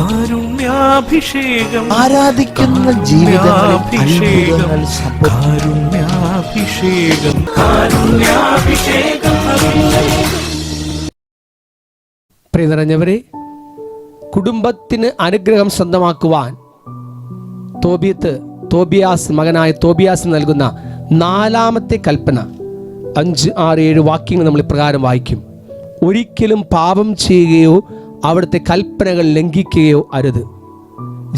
കാരുണ്യാഭിഷേകം, ആരാധിക്കുന്ന ജീവിതങ്ങളിൽ കാരുണ്യാഭിഷേകം, കാരുണ്യാഭിഷേകം. പ്രിയ നിറഞ്ഞവരെ, കുടുംബത്തിന് അനുഗ്രഹം സ്വന്തമാക്കുവാൻ മകനായ തോബിയാസ് നൽകുന്ന 4ാമത്തെ കൽപ്പന 5, 6, 7 വാക്യങ്ങൾ നമ്മൾ ഇപ്രകാരം വായിക്കും. ഒരിക്കലും പാപം ചെയ്യുകയോ അവിടുത്തെ കൽപ്പനകൾ ലംഘിക്കുകയോ അരുത്.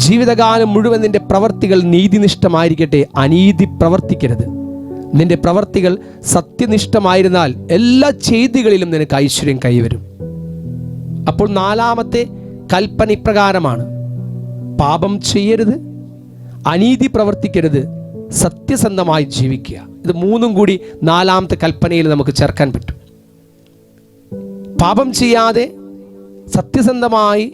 ജീവിതകാലം മുഴുവൻ നിന്റെ പ്രവർത്തികൾ നീതിനിഷ്ഠമായിരിക്കട്ടെ, അനീതി പ്രവർത്തിക്കരുത്. നിന്റെ പ്രവർത്തികൾ സത്യനിഷ്ഠമായിരുന്നാൽ എല്ലാ ചെയ്തികളിലും നിനക്ക് ഐശ്വര്യം കൈവരും. അപ്പോൾ 4ാമത്തെ കൽപ്പന ഇപ്രകാരമാണ്: പാപം ചെയ്യരുത്, അനീതി പ്രവർത്തിക്കരുത്, സത്യസന്ധമായി ജീവിക്കുക. ഇത് 3ഉം കൂടി 4ാമത്തെ കൽപ്പനയിൽ നമുക്ക് ചേർക്കാൻ പറ്റും. പാപം ചെയ്യാതെ സത്യസന്ധമായി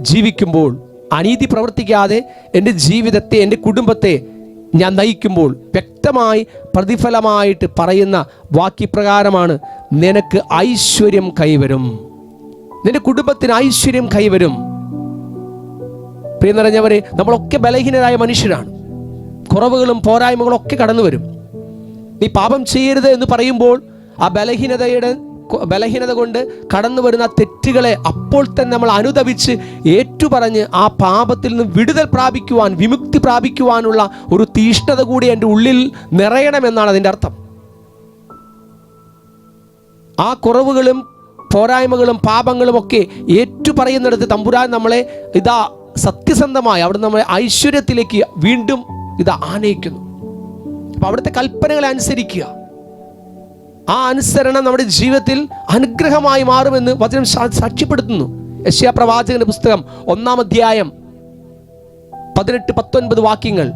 ജീവിക്കുമ്പോൾ, അനീതി പ്രവർത്തിക്കാതെ എൻ്റെ ജീവിതത്തെ, എൻ്റെ കുടുംബത്തെ ഞാൻ നയിക്കുമ്പോൾ വ്യക്തമായി പ്രതിഫലമായിട്ട് പറയുന്ന വാക്യപ്രകാരമാണ്: നിനക്ക് ഐശ്വര്യം കൈവരും, നിന്റെ കുടുംബത്തിന് ഐശ്വര്യം കൈവരും. പ്രിയ നിറഞ്ഞവരെ, നമ്മളൊക്കെ ബലഹീനരായ മനുഷ്യരാണ്. കുറവുകളും പോരായ്മകളും ഒക്കെ കടന്നു വരും. നീ പാപം ചെയ്യരുത് എന്ന് പറയുമ്പോൾ ആ ബലഹീനത കൊണ്ട് കടന്നു വരുന്ന തെറ്റുകളെ അപ്പോൾ തന്നെ നമ്മൾ അനുതപിച്ച് ഏറ്റുപറഞ്ഞ് ആ പാപത്തിൽ നിന്ന് വിടുതൽ പ്രാപിക്കുവാൻ, വിമുക്തി പ്രാപിക്കുവാനുള്ള ഒരു തീഷ്ണത കൂടി എൻ്റെ ഉള്ളിൽ നിറയണമെന്നാണ് അതിൻ്റെ അർത്ഥം. ആ കുറവുകളും പോരായ്മകളും പാപങ്ങളും ഒക്കെ ഏറ്റുപറയുന്നിടത്ത് തമ്പുരാൻ നമ്മളെ സത്യസന്ധമായി അവിടെ നമ്മളെ ഐശ്വര്യത്തിലേക്ക് വീണ്ടും ആനയിക്കുന്നു. അപ്പം അവിടുത്തെ കൽപ്പനകളെ അനുസരിക്കുക. ആ അനുസരണം നമ്മുടെ ജീവിതത്തിൽ അനുഗ്രഹമായി മാറുമെന്ന് വചനം സാക്ഷ്യപ്പെടുത്തുന്നു. യെശയ്യാ പ്രവാചകന്റെ പുസ്തകം 1-ാം അധ്യായം 18-19 വാക്യങ്ങൾ: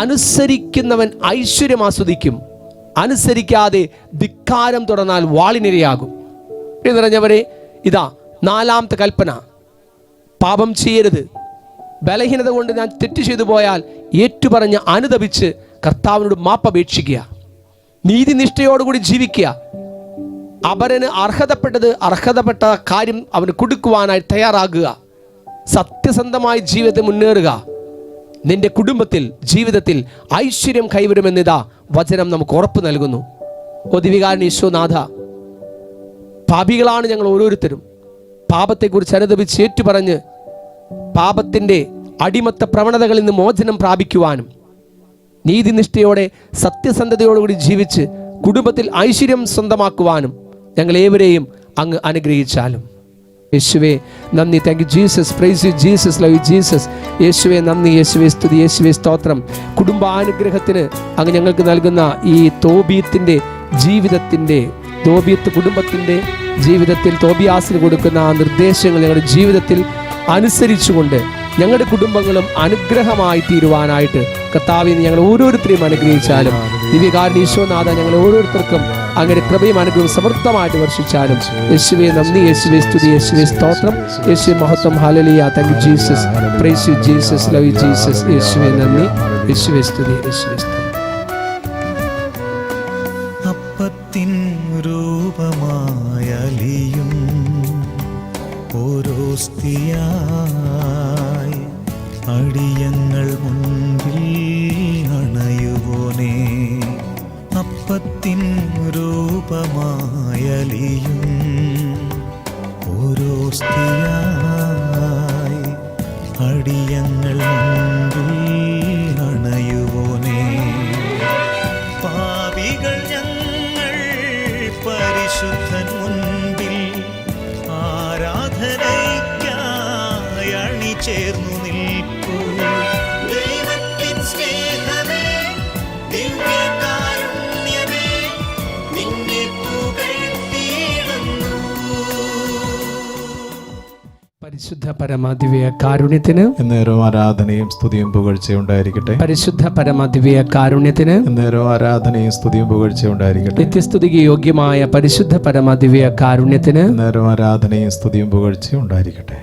അനുസരിക്കുന്നവൻ ഐശ്വര്യം ആസ്വദിക്കും, അനുസരിക്കാതെ ധിക്കാരം തുടർന്നാൽ വാളിനിരയാകും. നിറഞ്ഞവരെ, 4ാമത്തെ കൽപ്പന: പാപം ചെയ്യരുത്. ബലഹീനത കൊണ്ട് ഞാൻ തെറ്റ് ചെയ്തു പോയാൽ ഏറ്റുപറഞ്ഞ് അനുതപിച്ച് കർത്താവിനോട് മാപ്പപേക്ഷിക്കുക. നീതിനിഷ്ഠയോടുകൂടി ജീവിക്കുക. അപരന് അർഹതപ്പെട്ട കാര്യം അവന് കൊടുക്കുവാനായി തയ്യാറാകുക. സത്യസന്ധമായി ജീവിതത്തെ മുന്നേറുക. നിന്റെ ജീവിതത്തിൽ ഐശ്വര്യം കൈവരുമെന്നിതാ വചനം നമുക്ക് ഉറപ്പ് നൽകുന്നു. ദിവികാരൻ ഈശോനാഥ, പാപികളാണ് ഞങ്ങൾ ഓരോരുത്തരും. പാപത്തെക്കുറിച്ച് അനുതപിച്ച് ഏറ്റുപറഞ്ഞ് പാപത്തിൻ്റെ അടിമത്ത പ്രവണതകളിൽ നിന്ന് മോചനം പ്രാപിക്കുവാനും നീതിനിഷ്ഠയോടെ സത്യസന്ധതയോടുകൂടി ജീവിച്ച് കുടുംബത്തിൽ ഐശ്വര്യം സ്വന്തമാക്കുവാനും ഞങ്ങളേവരെയും അങ്ങ് അനുഗ്രഹിച്ചാലും. യേശുവേ നന്ദി. Thank you Jesus. Praise you Jesus. Love you Jesus. യേശുവേ നന്ദി. യേശുവേ സ്തുതി. യേശുവേ സ്തോത്രം. കുടുംബാനുഗ്രഹത്തിന് അങ്ങ് ഞങ്ങൾക്ക് നൽകുന്ന ഈ തോബീത്ത് കുടുംബത്തിൻ്റെ ജീവിതത്തിൽ തോബിയാസിന് കൊടുക്കുന്ന ആ നിർദ്ദേശങ്ങൾ ഞങ്ങളുടെ ജീവിതത്തിൽ അനുസരിച്ചുകൊണ്ട് ഞങ്ങളുടെ കുടുംബങ്ങളും അനുഗ്രഹമായി തീരുവാനായിട്ട് കർത്താവേ ഞങ്ങൾ ഓരോരുത്തരെയും അനുഗ്രഹിച്ചാലും. ദിവ്യകാരുണ്യ ഈശോനാഥ, ഞങ്ങൾ ഓരോരുത്തർക്കും അങ്ങനെ കൃപയും അനുഗ്രഹവും സമൃദ്ധമായിട്ട് വർഷിച്ചാലും. യേശുവേ നന്ദി. യേശുവേ സ്തുതി. യേശുവേ സ്തോത്രം. യേശുവേ മഹത്വം. ഹല്ലേലൂയ. Thank you Jesus. Praise you Jesus. Love you Jesus. യേശുവേ നന്ദി. യേശുവേ സ്തുതി. യേശുവേ സ്തുതി. അപ്പത്തിൻ രൂപമായലിയും ഓരോസ്തിയായി അടിയങ്ങൾ മുൻപിൽ അണയുവോനേ. അപ്പത്തിൻ രൂപമായലിയും ഓരോസ്തിയായി അടിയങ്ങൾ മുൻപിൽ അണയുവോനേ. പാപികൾ ഞങ്ങൾ പരിശുദ്ധൻ മുൻപിൽ ആരാധനയ്ക്കായി അണിചേർന്നു നിൽപ്പൂ. ദൈവത്തിൻ സ്നേഹമേ, ദിവ്യകാരുണ്യമേ, നിന്നെ പുകഴ്ത്തിയിടുന്നു. പരിശുദ്ധ പരമദിവ്യ കാരുണ്യത്തിന് എന്നേരവും ആരാധനയും സ്തുതിയും പുകഴ്ചയും ഉണ്ടായിരിക്കട്ടെ. പരിശുദ്ധ പരമദിവ്യ കാരുണ്യത്തിന് എന്നേരവും ആരാധനയും സ്തുതിയും പുകഴ്ചയും ഉണ്ടായിരിക്കട്ടെ. നിത്യസ്തുതിക്ക് യോഗ്യമായ പരിശുദ്ധ പരമദിവ്യ കാരുണ്യത്തിന് എന്നേരവും ആരാധനയും സ്തുതിയും പുകഴ്ചയും ഉണ്ടായിരിക്കട്ടെ.